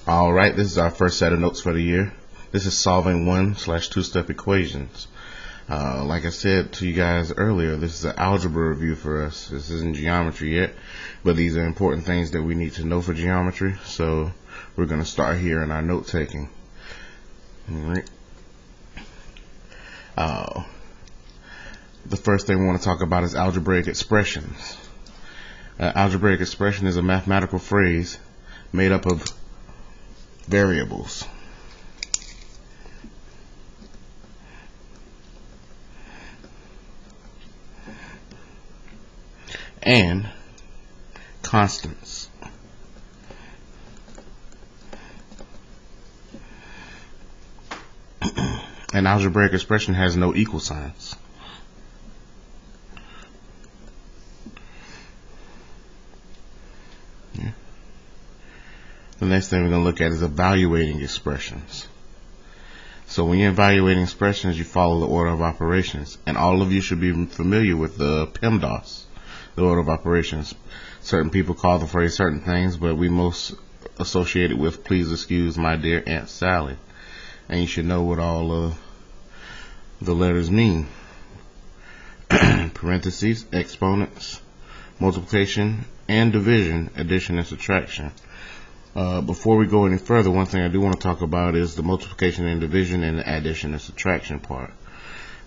Alright, this is our first set of notes for the year. This is solving 1/2-step equations. Like I said to you guys earlier, this is an algebra review for us. This isn't geometry yet, but these are important things that we need to know for geometry. So we're going to start here in our note taking. Alright. The first thing we want to talk about is algebraic expressions. Algebraic expression is a mathematical phrase made up of variables. And constants. An algebraic expression has no equal signs. The next thing we're going to look at is evaluating expressions. So when you're evaluating expressions, you follow the order of operations. And all of you should be familiar with the PEMDAS, the order of operations. Certain people call the phrase certain things, but we most associate it with "please excuse my dear Aunt Sally." And you should know what all of the letters mean. Parentheses, exponents, multiplication and division, addition and subtraction. Before we go any further, one thing I do want to talk about is the multiplication and division and the addition and subtraction part.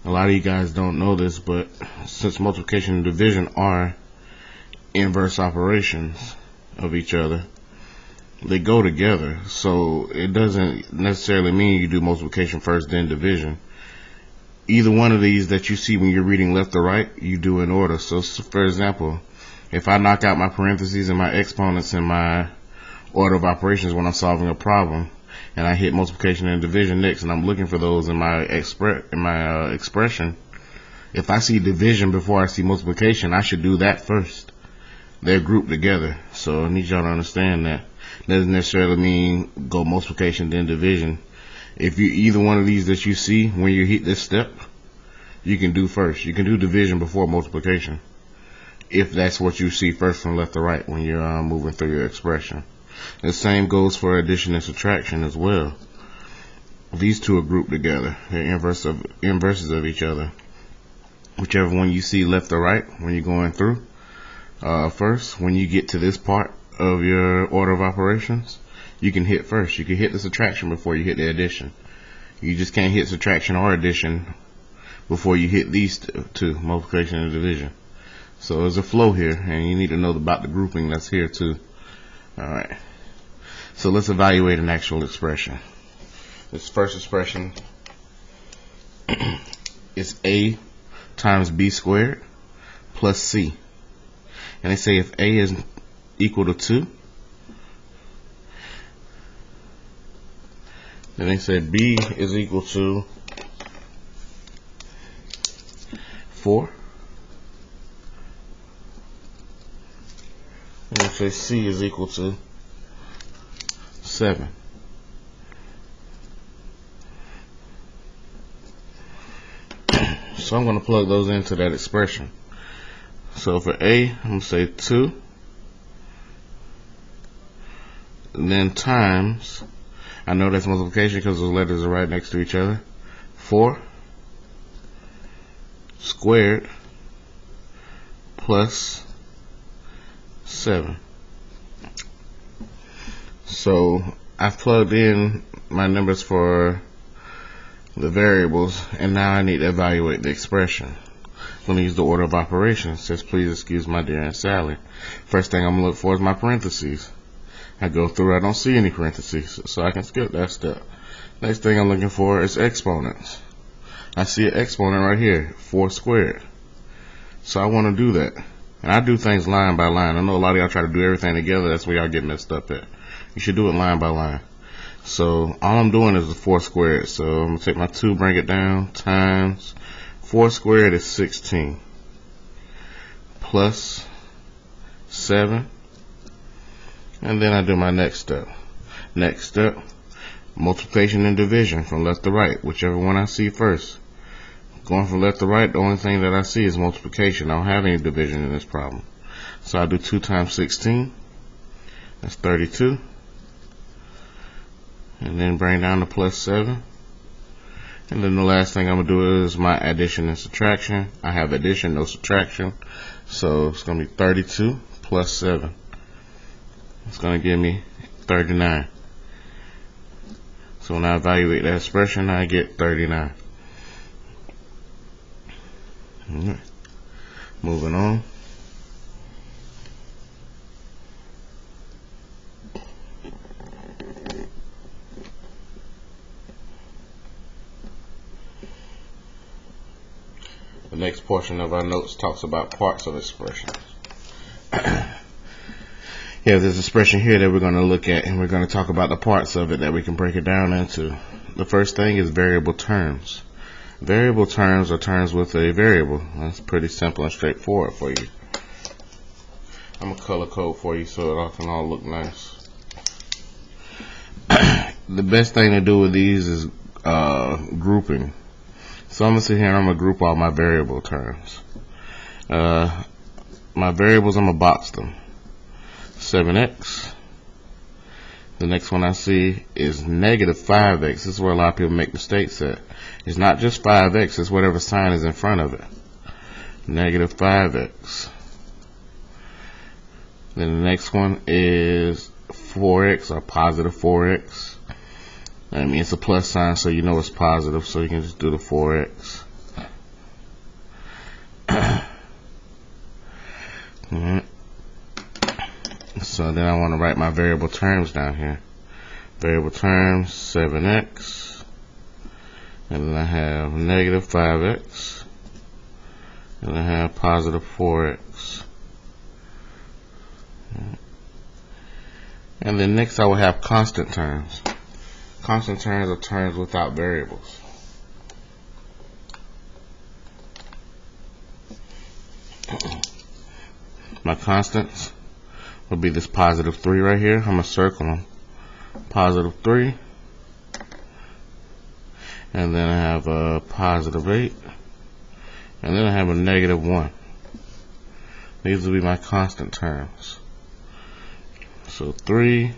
A lot of you guys don't know this, but since multiplication and division are inverse operations of each other, they go together. So it doesn't necessarily mean you do multiplication first, then division. Either one of these that you see when you're reading left or right, you do in order. So for example, if I knock out my parentheses and my exponents in my order of operations when I'm solving a problem, and I hit multiplication and division next, and I'm looking for those in my expression, if I see division before I see multiplication, I should do that first. They're grouped together, so I need y'all to understand that. Doesn't necessarily mean go multiplication then division. If you either one of these that you see when you hit this step, you can do first. You can do division before multiplication, if that's what you see first from left to right when you're moving through your expression. The same goes for addition and subtraction as well. These two are grouped together. They're inverses of each other. Whichever one you see left or right when you're going through. First, when you get to this part of your order of operations, you can hit first. You can hit the subtraction before you hit the addition. You just can't hit subtraction or addition before you hit these two, multiplication and division. So there's a flow here, and you need to know about the grouping that's here too. Alright, so let's evaluate an actual expression. This first expression is a times b squared plus c. And they say if a is equal to 2, then they said b is equal to 4. And they say c is equal to 7. So I'm going to plug those into that expression. So for a, I'm going to say 2, and then times, I know that's multiplication because those letters are right next to each other, 4 squared plus 7. So I've plugged in my numbers for the variables, and now I need to evaluate the expression. I'm going to use the order of operations. It says please excuse my dear Aunt Sally. First thing I'm going to look for is my parentheses. I go through, I don't see any parentheses, so I can skip that step. Next thing I'm looking for is exponents. I see an exponent right here, 4 squared. So I want to do that. And I do things line by line. I know a lot of y'all try to do everything together. That's where y'all get messed up at. You should do it line by line. So all I'm doing is the 4 squared. So I'm going to take my 2, bring it down, times 4 squared is 16. Plus 7. And then I do my next step. Next step, multiplication and division from left to right, whichever one I see first. Going from left to right, the only thing that I see is multiplication. I don't have any division in this problem. So I do 2 times 16. That's 32. and then bring down to plus 7. And then the last thing I'm going to do is my addition and subtraction. I have addition, no subtraction. So it's going to be 32 plus 7. It's going to give me 39. So when I evaluate that expression, I get 39. Alright. Moving on. The next portion of our notes talks about parts of expressions. Yeah, there's an expression here that we're going to look at, and we're going to talk about the parts of it that we can break it down into. The first thing is variable terms. Variable terms are terms with a variable. That's pretty simple and straightforward for you. I'm going to color code for you so it all can all look nice. The best thing to do with these is grouping. So I'm going to sit here and I'm going to group all my variable terms. My variables, I'm going to box them. 7x. The next one I see is negative 5x. This is where a lot of people make mistakes at. It's not just 5x, it's whatever sign is in front of it. Negative 5x. Then the next one is 4x, or positive 4x. I mean, it's a plus sign, so you know it's positive, so you can just do the 4x. So then I want to write my variable terms down here. Variable terms, 7x. And then I have negative 5x. And I have positive 4x. And then next I will have constant terms. Constant terms are terms without variables. My constants will be this positive 3 right here. I'm going to circle them. Positive 3. And then I have a positive 8. And then I have a negative 1. These will be my constant terms. So 3,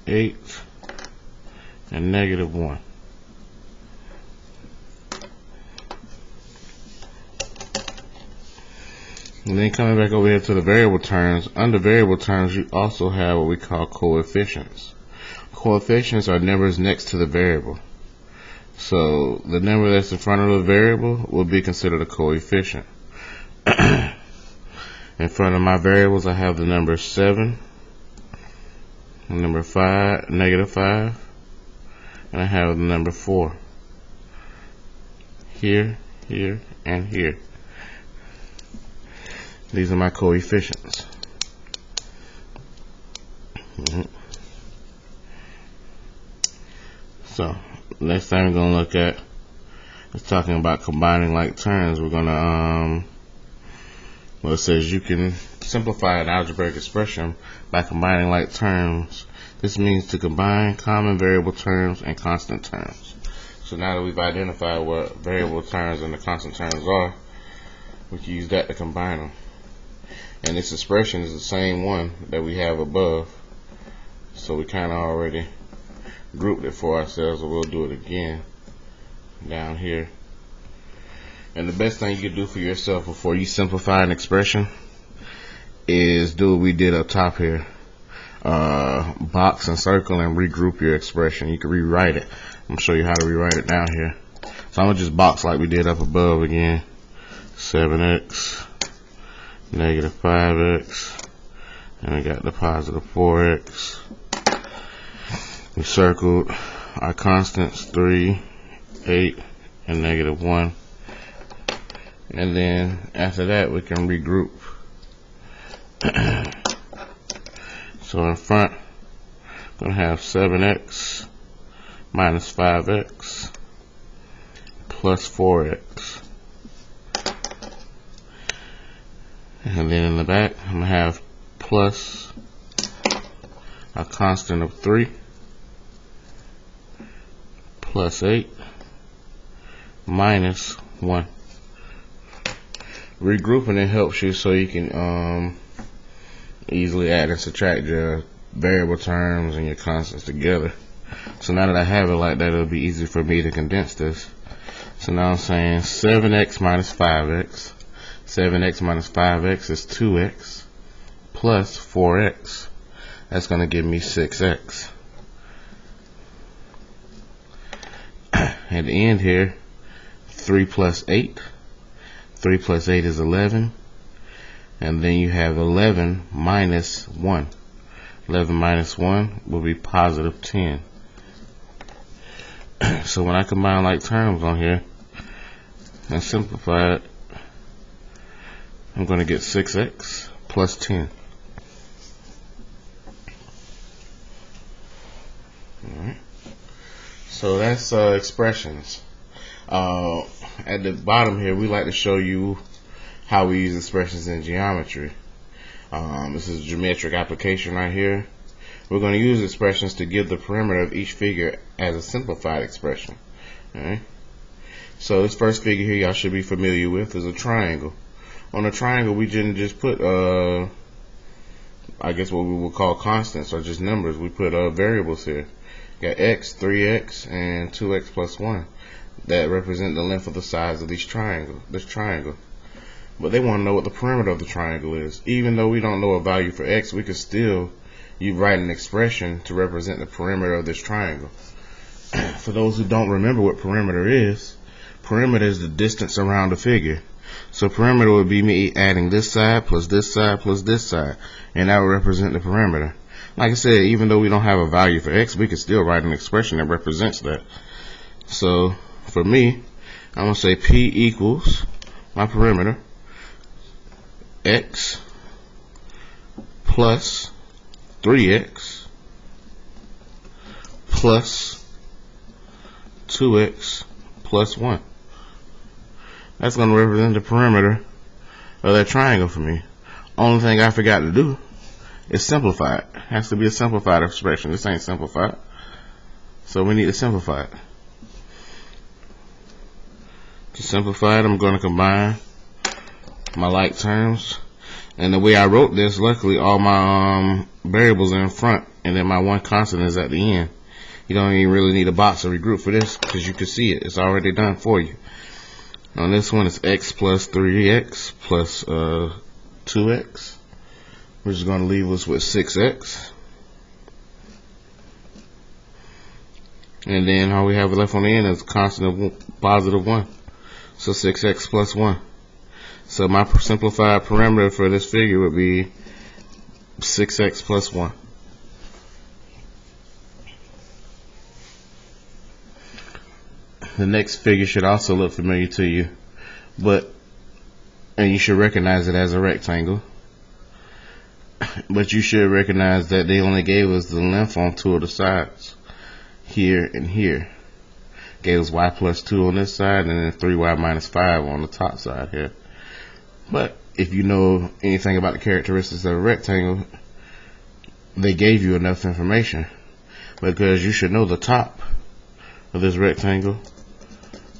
8, and negative 1. And then coming back over here to the variable terms, under variable terms you also have what we call coefficients. Coefficients are numbers next to the variable. So the number that's in front of the variable will be considered a coefficient. In front of my variables I have the number 7, number 5, negative 5, and I have the number 4. Here, here, and here. These are my coefficients. So, next time we're going to look at is talking about combining like terms. We're going to, well, it says you can simplify an algebraic expression by combining like terms. This means to combine common variable terms and constant terms. So now that we've identified what variable terms and the constant terms are, we can use that to combine them. And this expression is the same one that we have above. So we kind of already grouped it for ourselves, so we'll do it again down here. And the best thing you can do for yourself before you simplify an expression is do what we did up top here. Box and circle and regroup your expression. You can rewrite it. I'm going to show you how to rewrite it down here. So I'm going to just box like we did up above again. 7x, negative 5x, and we got the positive 4x. We circled our constants 3, 8, and negative 1. And then after that we can regroup. So in front, I'm going to have 7x minus 5x plus 4x. And then in the back, I'm going to have plus a constant of 3 plus 8 minus 1. Regrouping it helps you so you can easily add and subtract your variable terms and your constants together. So now that I have it like that, it'll be easy for me to condense this. So now I'm saying 7x minus 5x. 7x minus 5x is 2x plus 4x. That's going to give me 6x. At the end here, 3 plus 8. 3 plus 8 is 11. And then you have 11 minus 1. 11 minus 1 will be positive 10. So when I combine like terms on here and simplify it, I'm going to get 6x plus 10. Alright. So that's expressions. At the bottom here, we like to show you how we use expressions in geometry. This is a geometric application right here. We're going to use expressions to give the perimeter of each figure as a simplified expression. Alright. So this first figure here y'all should be familiar with is a triangle. On a triangle, we didn't just put I guess what we would call constants or just numbers. We put variables here. Got x, 3x, and 2x plus 1 that represent the length of the sides of this triangle. But they want to know what the perimeter of the triangle is. Even though we don't know a value for x, we could still write an expression to represent the perimeter of this triangle. For those who don't remember what perimeter is the distance around the figure. So perimeter would be me adding this side plus this side plus this side, and that would represent the perimeter. Like I said, even though we don't have a value for x, we can still write an expression that represents that. So for me, I'm going to say P equals my perimeter, x plus 3x plus 2x plus 1. That's going to represent the perimeter of that triangle for me. Only thing I forgot to do is simplify it. It has to be a simplified expression. This ain't simplified. So we need to simplify it. To simplify it, I'm going to combine my like terms. And the way I wrote this, luckily all my variables are in front, and then my one constant is at the end. You don't even really need a box or regroup for this because you can see it. It's already done for you. On this one, it's x plus 3x plus 2x, which is going to leave us with 6x. And then all we have left on the end is a constant of positive 1. So 6x plus 1. So my simplified perimeter for this figure would be 6x plus 1. The next figure should also look familiar to you, and you should recognize it as a rectangle. But you should recognize that they only gave us the length on two of the sides, here and here. Gave us y plus 2 on this side, and then 3y minus 5 on the top side here. But if you know anything about the characteristics of a rectangle, they gave you enough information, because you should know the top of this rectangle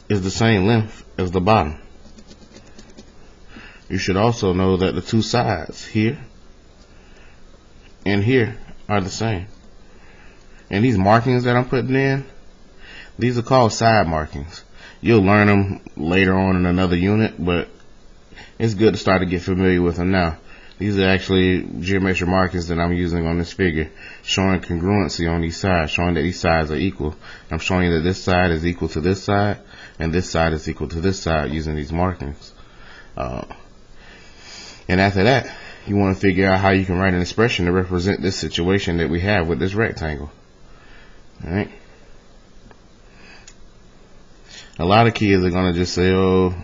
is the same length as the bottom. You should also know that the two sides, here and here, are the same. And these markings that I'm putting in, these are called side markings. You'll learn them later on in another unit, but it's good to start to get familiar with them now. These are actually geometric markings that I'm using on this figure, showing congruency on these sides, showing that these sides are equal. I'm showing you that this side is equal to this side, and this side is equal to this side using these markings. And after that, you want to figure out how you can write an expression to represent this situation that we have with this rectangle. Alright? A lot of kids are going to just say, oh,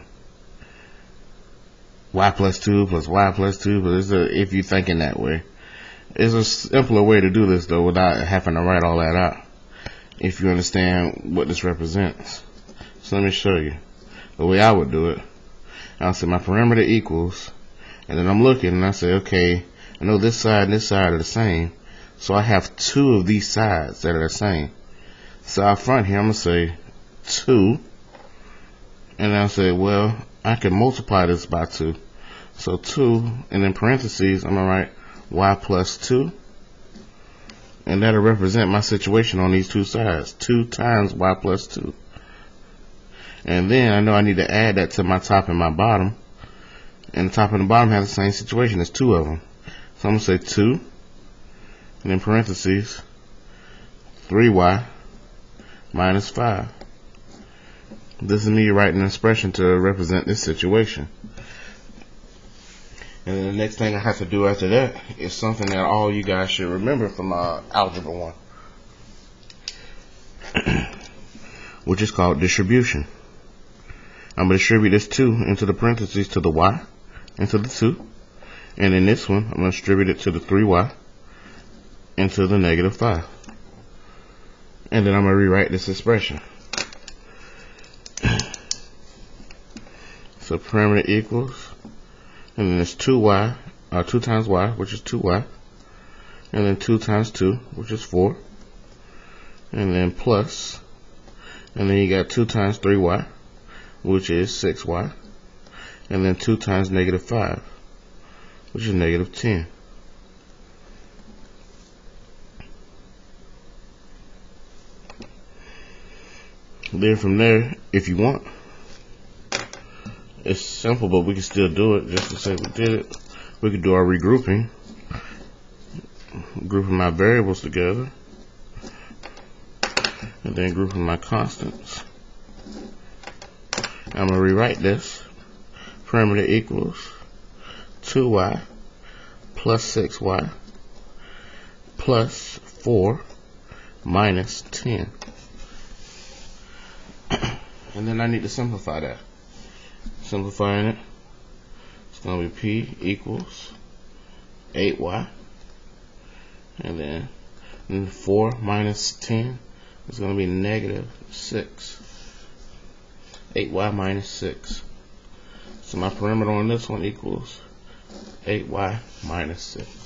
y plus 2 plus y plus 2, but if you're thinking that way. It's a simpler way to do this, though, without having to write all that out, if you understand what this represents. So let me show you. The way I would do it, I'll say my perimeter equals, and then I'm looking and I say, okay, I know this side and this side are the same, so I have two of these sides that are the same. So out front here, I'm going to say 2, and I'll say, well, I can multiply this by 2. So 2, and in parentheses, I'm going to write y plus 2, And that'll represent my situation on these two sides. 2 times y plus 2. And then I know I need to add that to my top and my bottom. And the top and the bottom have the same situation. There's 2 of them. So I'm going to say 2. And in parentheses, 3y minus 5. This is me writing an expression to represent this situation. And then the next thing I have to do after that is something that all you guys should remember from Algebra 1, which is called distribution. I'm going to distribute this 2 into the parentheses to the y, into the 2. And in this one, I'm going to distribute it to the 3y, into the negative 5. And then I'm going to rewrite this expression. So parameter equals, and then it's 2y, 2 times y, which is 2y, and then 2 times 2, which is 4, and then plus, and then you got 2 times 3y, which is 6y, and then 2 times negative 5, which is negative 10. Then from there, if you want, it's simple, but we can still do it just to say we did it. We could do our regrouping, grouping my variables together, and then grouping my constants. I'm going to rewrite this. Parameter equals 2y plus 6y plus 4 minus 10. And then I need to simplify that. Simplifying it, it's going to be p equals 8y, and then 4 minus 10 is going to be negative 6. 8y minus 6. So my parameter on this one equals 8y minus 6.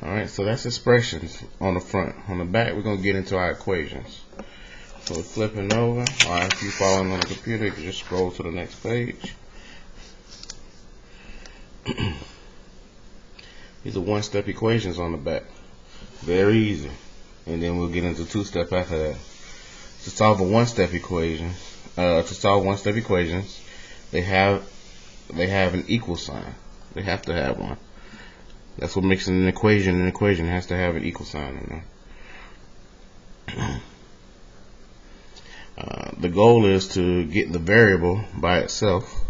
Alright, so that's expressions on the front. On the back, we're going to get into our equations. So we're flipping over. Alright, if you're following on the computer, you can just scroll to the next page. These are one-step equations on the back. Very easy. And then we'll get into two-step after that. To solve one-step equations, they have an equal sign. They have to have one. That's what makes an equation. An equation has to have an equal sign in there. The goal is to get the variable by itself,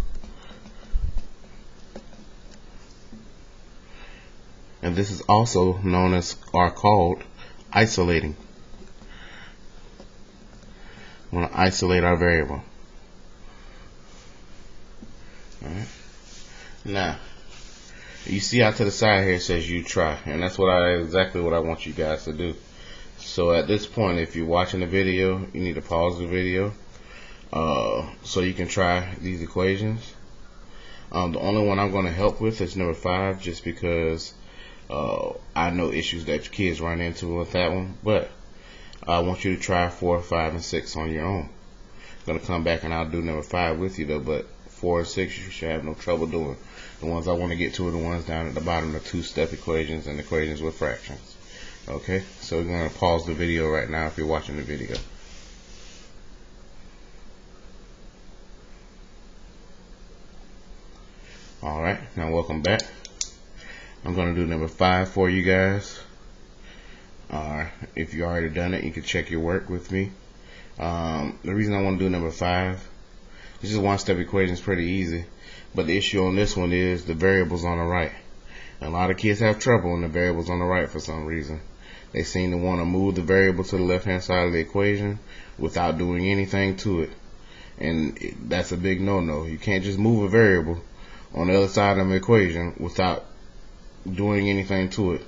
and this is also known as, or called, isolating. We want to isolate our variable. Alright. Now, you see out to the side here it says you try, and that's exactly what I want you guys to do. So at this point, if you're watching the video, you need to pause the video so you can try these equations. The only one I'm going to help with is number 5, just because I know issues that your kids run into with that one. But I want you to try 4, 5, and 6 on your own. I'm going to come back and I'll do number 5 with you though, but 4 and 6 you should have no trouble doing. The ones I want to get to are the ones down at the bottom, the two-step equations and equations with fractions. Okay, so we're going to pause the video right now if you're watching the video. Alright, now welcome back. I'm going to do number 5 for you guys. If you already done it, you can check your work with me. The reason I want to do number 5, this is one-step equation, is pretty easy. But the issue on this one is the variables on the right. And a lot of kids have trouble in the variables on the right for some reason. They seem to want to move the variable to the left-hand side of the equation without doing anything to it. And that's a big no-no. You can't just move a variable on the other side of an equation without doing anything to it.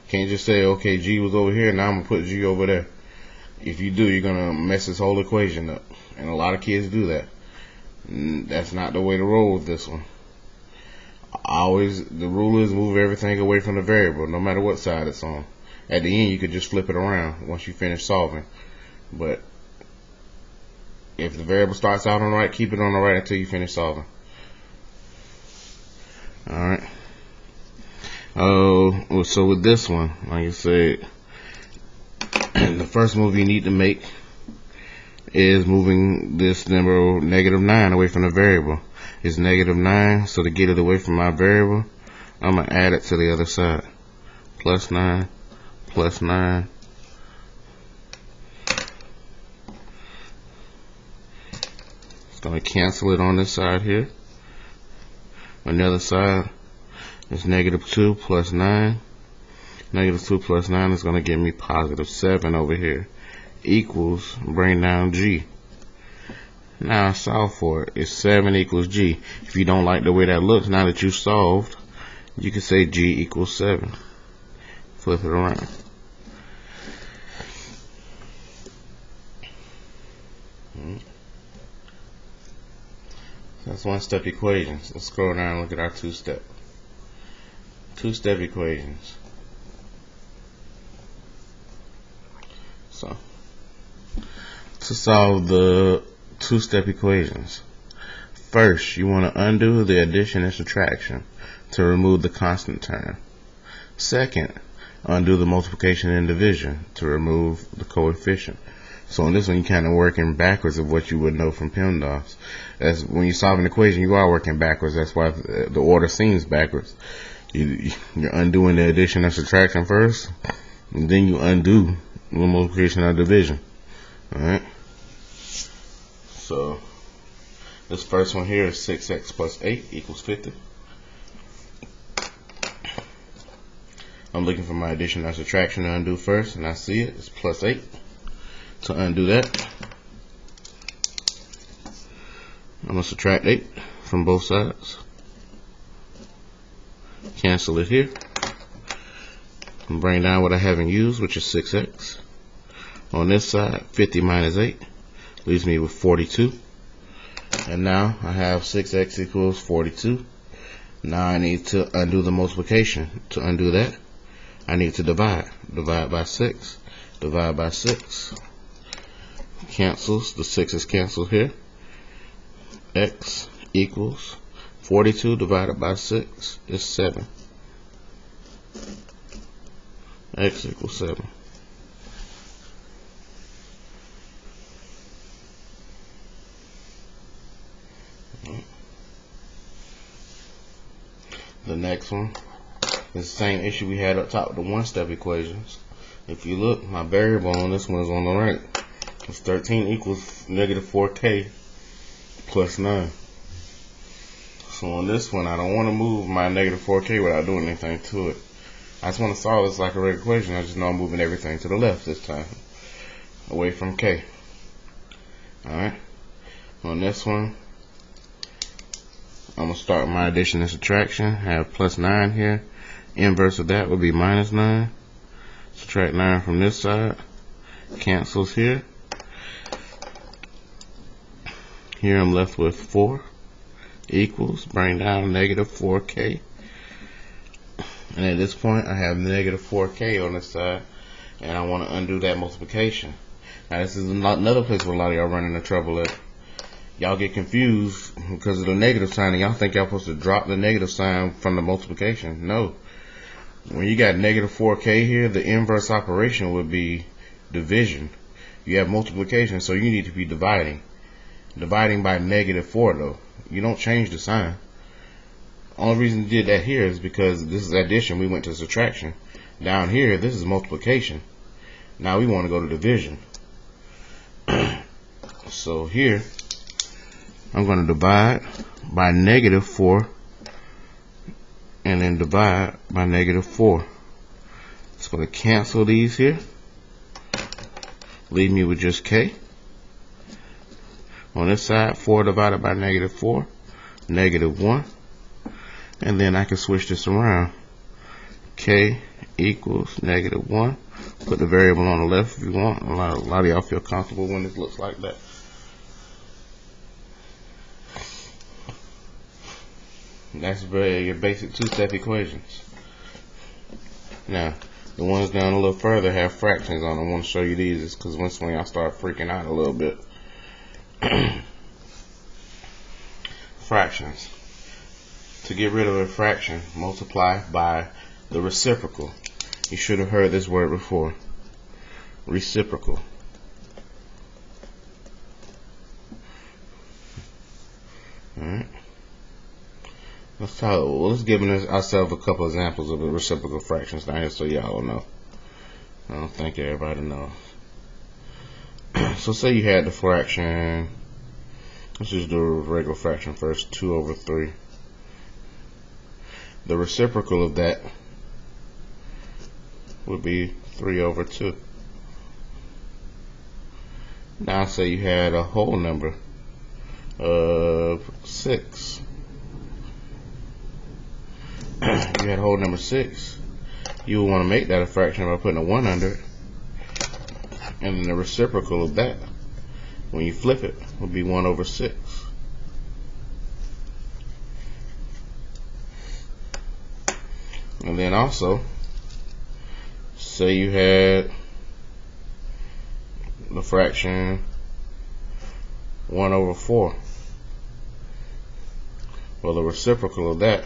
Can't just say, okay, G was over here, now I'm going to put G over there. If you do, you're going to mess this whole equation up. And a lot of kids do that. That's not the way to roll with this one. The rule is move everything away from the variable, no matter what side it's on. At the end, you could just flip it around once you finish solving. But if the variable starts out on the right, keep it on the right until you finish solving. Alright. Oh, so with this one, like I said, the first move you need to make is moving this number -9 away from the variable. It's -9, so to get it away from my variable, I'm going to add it to the other side. +9, +9. It's going to cancel it on this side here. On the other side, it's -2 + 9. -2 + 9 is going to give me +7 over here. Equals, bring down G. Now I solve for it. It's 7 equals G. If you don't like the way that looks, now that you solved, you can say G equals 7. Flip it around. That's one-step equations. Let's scroll down and look at our two-step equations. So, to solve the two-step equations, first you want to undo the addition and subtraction to remove the constant term. Second, undo the multiplication and division to remove the coefficient. So in this one, you're kind of working backwards of what you would know from PEMDAS. As when you solve an equation, you are working backwards. That's why the order seems backwards. You're undoing the addition and subtraction first, and then you undo the multiplication and division. Alright? So this first one here is 6x + 8 = 50. I'm looking for my addition and subtraction to undo first, and I see it. It's +8. To undo that, I'm going to subtract 8 from both sides. Cancel it here. And bring down what I haven't used, which is 6x. On this side, 50 minus 8 leaves me with 42. And now I have 6x equals 42. Now I need to undo the multiplication. To undo that, I need to divide. Divide by 6. Divide by 6. Cancels. The 6 is canceled here. X equals 42 divided by 6 is 7. X equals 7. The next one is the same issue we had up top with the one-step equations. If you look, my variable on this one is on the right. It's 13 equals -4k + 9. So on this one, I don't want to move my -4k without doing anything to it. I just want to solve this like a regular equation. I just know I'm moving everything to the left this time, away from k. Alright. On this one, I'm going to start my addition and subtraction. I have +9 here. Inverse of that would be -9. Subtract 9 from this side. Cancels here. Here I'm left with 4 equals, bring down -4k. And at this point I have -4k on this side, and I want to undo that multiplication. Now this is another place where a lot of y'all run into trouble at. Y'all get confused because of the negative sign, and y'all think y'all supposed to drop the negative sign from the multiplication. No. When you got -4k here, the inverse operation would be division. You have multiplication, so you need to be dividing. Dividing by -4 though. You don't change the sign. Only reason you did that here is because this is addition, we went to subtraction. Down here, this is multiplication. Now we want to go to division. So here, I'm going to divide by -4 and then divide by -4. It's going to cancel these here. Leave me with just k. On this side, 4 divided by -4, -1. And then I can switch this around. K equals -1. Put the variable on the left if you want. A lot of y'all feel comfortable when this looks like that. That's your basic two-step equations. Now, the ones down a little further have fractions on them. I want to show you these because once when y'all start freaking out a little bit. Fractions. To get rid of a fraction, multiply by the reciprocal. You should have heard this word before. Reciprocal. Alright. Let's give ourselves a couple examples of the reciprocal fractions down here so y'all know. I don't think everybody knows. So say you had the fraction, let's just do a regular fraction first, 2 over 3. The reciprocal of that would be 3 over 2. Now say you had a whole number of 6. You had a whole number 6. You would want to make that a fraction by putting a 1 under it. And then the reciprocal of that, when you flip it, would be 1 over 6. And then also, say you had the fraction 1 over 4. Well, the reciprocal of that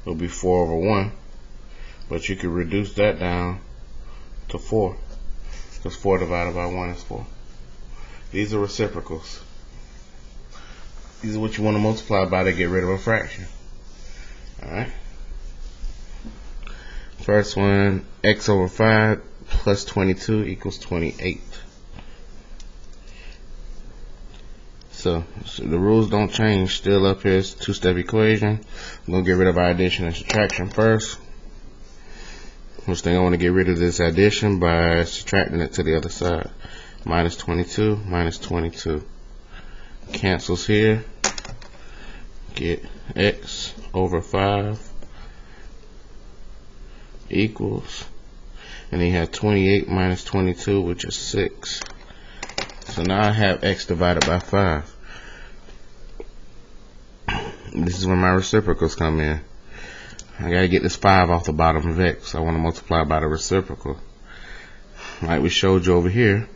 will be 4 over 1. But you could reduce that down to 4. Because 4 divided by 1 is 4. These are reciprocals. These are what you want to multiply by to get rid of a fraction. Alright. First one, x over 5 plus 22 equals 28. So the rules don't change. Still up here is a two-step equation. I'm going to get rid of our addition and subtraction first. First thing, I want to get rid of this addition by subtracting it to the other side. Minus 22, minus 22. Cancels here. Get x over 5 equals, and then you have 28 minus 22, which is 6. So now I have x divided by 5. This is where my reciprocals come in. I gotta get this 5 off the bottom of x. I want to multiply by the reciprocal. Like we showed you over here.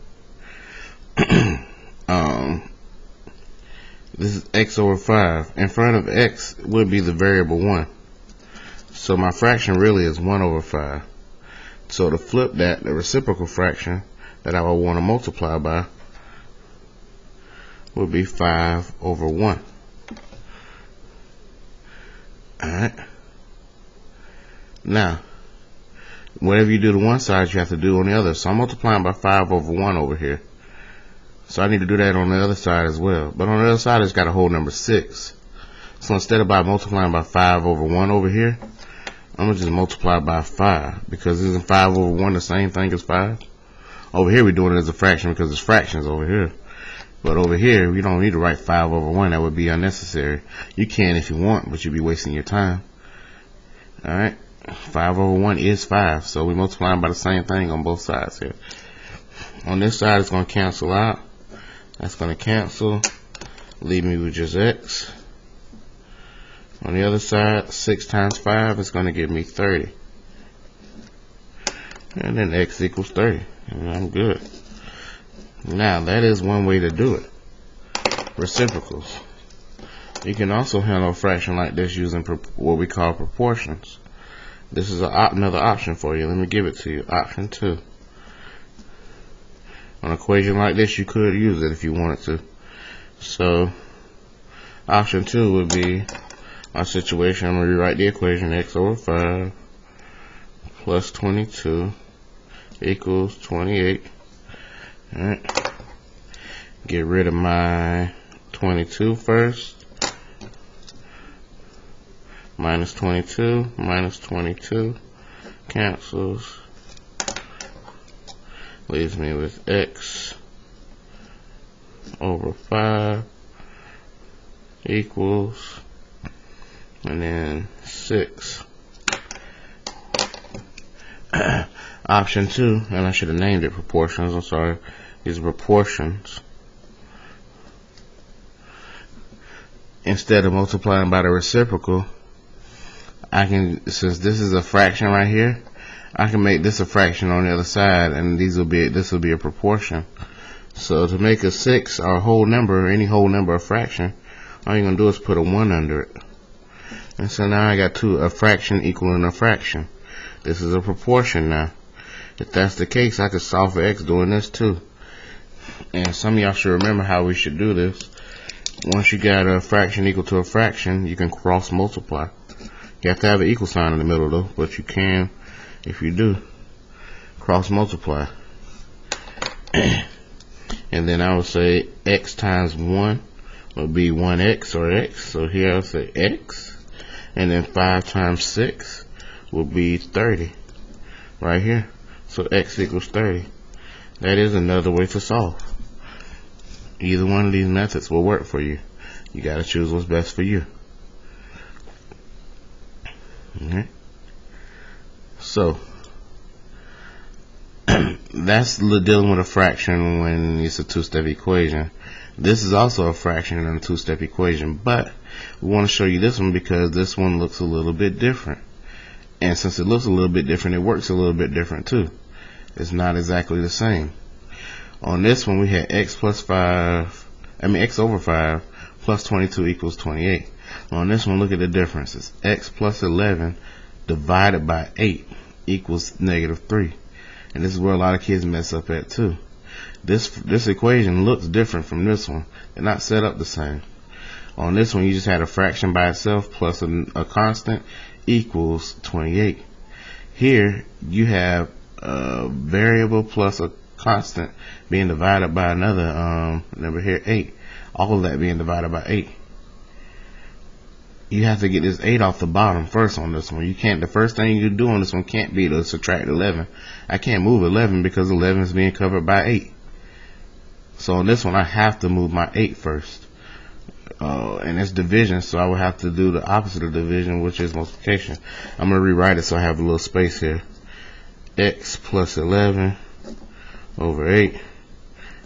This is x over 5. In front of x would be the variable 1. So my fraction really is 1 over 5. So to flip that, the reciprocal fraction that I would want to multiply by would be 5 over 1. Alright. Now, whatever you do to one side, you have to do on the other. So I'm multiplying by 5 over 1 over here. So I need to do that on the other side as well. But on the other side, it's got a whole number 6. So instead of multiplying by 5 over 1 over here, I'm going to just multiply by 5. Because isn't 5 over 1 the same thing as 5? Over here, we're doing it as a fraction because it's fractions over here. But over here, we don't need to write 5 over 1. That would be unnecessary. You can if you want, but you'd be wasting your time. Alright. 5 over 1 is 5. So we're multiplying by the same thing on both sides here. On this side, it's going to cancel out. That's going to cancel. Leave me with just x. On the other side, 6 times 5 is going to give me 30. And then x equals 30. And I'm good. Now, that is one way to do it. Reciprocals. You can also handle a fraction like this using what we call proportions. This is another option for you. Let me give it to you. Option 2. On an equation like this, you could use it if you wanted to. So, option 2 would be our situation. I'm going to rewrite the equation. X over 5 plus 22 equals 28. Alright. Get rid of my 22 first. Minus 22, minus 22 cancels. Leaves me with x over 5 equals, and then 6. Option 2, and I should have named it proportions, I'm sorry, these are proportions. Instead of multiplying by the reciprocal, I can, since this is a fraction right here, I can make this a fraction on the other side, and this will be a proportion. So to make a 6 or a whole number, any whole number a fraction, all you're gonna do is put a 1 under it. And so now I got a fraction equaling a fraction. This is a proportion now. If that's the case, I could solve for x doing this too. And some of y'all should remember how we should do this. Once you got a fraction equal to a fraction, you can cross multiply. You have to have an equal sign in the middle though, but you can, if you do, cross multiply. And then I would say x times 1 would be 1x or x. So here I'll say x. And then 5 times 6 would be 30 right here. So x equals 30. That is another way to solve. Either one of these methods will work for you. You got to choose what's best for you. Okay. So that's dealing with a fraction when it's a two-step equation. This is also a fraction in a two-step equation, but we want to show you this one because this one looks a little bit different. And since it looks a little bit different, it works a little bit different too. It's not exactly the same. On this one, we had x over 5 plus 22 equals 28. On this one, look at the differences. X plus 11 divided by 8 equals -3. And this is where a lot of kids mess up at too. This equation looks different from this one. They're not set up the same. On this one, you just had a fraction by itself plus a constant equals 28. Here, you have a variable plus a constant being divided by another number here, 8. All of that being divided by 8. You have to get this 8 off the bottom first on this one. You can't. The first thing you do on this one can't be to subtract 11. I can't move 11 because 11 is being covered by 8. So on this one, I have to move my 8 first. And it's division, so I would have to do the opposite of division, which is multiplication. I'm going to rewrite it so I have a little space here. X plus 11 over 8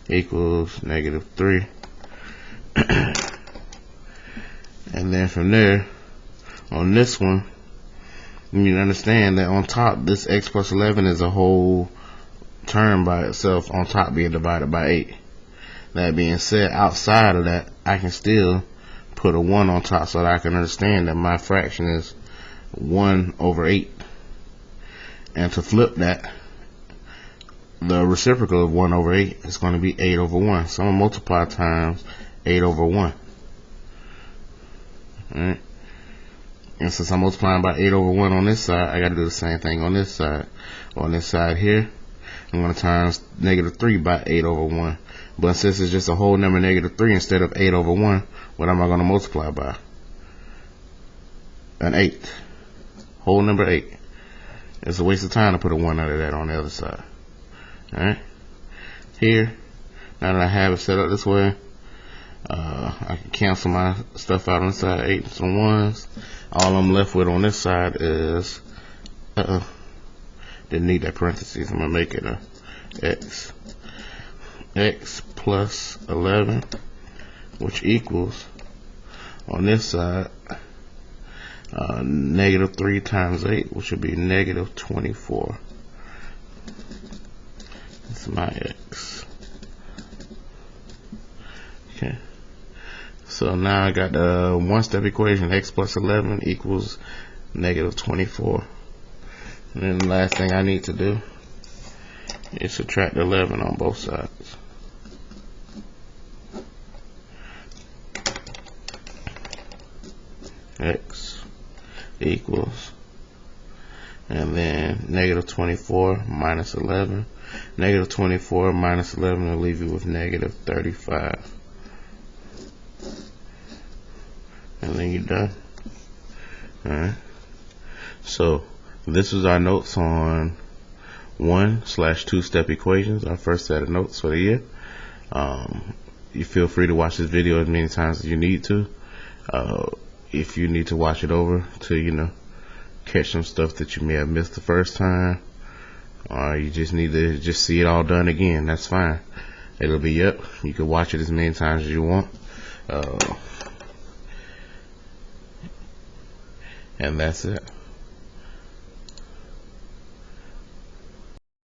equals -3. And then from there, on this one, you need to understand that on top, this x plus 11 is a whole term by itself, on top being divided by 8. That being said, outside of that, I can still put a 1 on top so that I can understand that my fraction is 1 over 8. And to flip that, the reciprocal of 1 over 8 is going to be 8 over 1. So I'm going to multiply times 8 over 1. Alright? And since I'm multiplying by 8 over 1 on this side, I got to do the same thing on this side. On this side here, I'm going to times -3 by 8 over 1. But since it's just a whole number -3 instead of 8 over 1, what am I going to multiply by? An 8. Whole number 8. It's a waste of time to put a 1 under that on the other side. Alright? Here, now that I have it set up this way, I can cancel my stuff out on the side, 8s and 1s. All I'm left with on this side is, didn't need that parentheses. I'm going to make it a x. X plus 11, which equals, on this side, -3 times 8, which would be -24. That's my x. Okay. So now I got the one-step equation, x plus 11 equals -24. And then the last thing I need to do is subtract 11 on both sides. X equals, and then -24 minus 11. -24 minus 11 will leave you with -35. And then you're done. Alright. So this is our notes on 1/2-step equations, our first set of notes for the year. You feel free to watch this video as many times as you need to. If you need to watch it over to, catch some stuff that you may have missed the first time, or you just need to just see it all done again, that's fine. It'll be up. You can watch it as many times as you want. And that's it.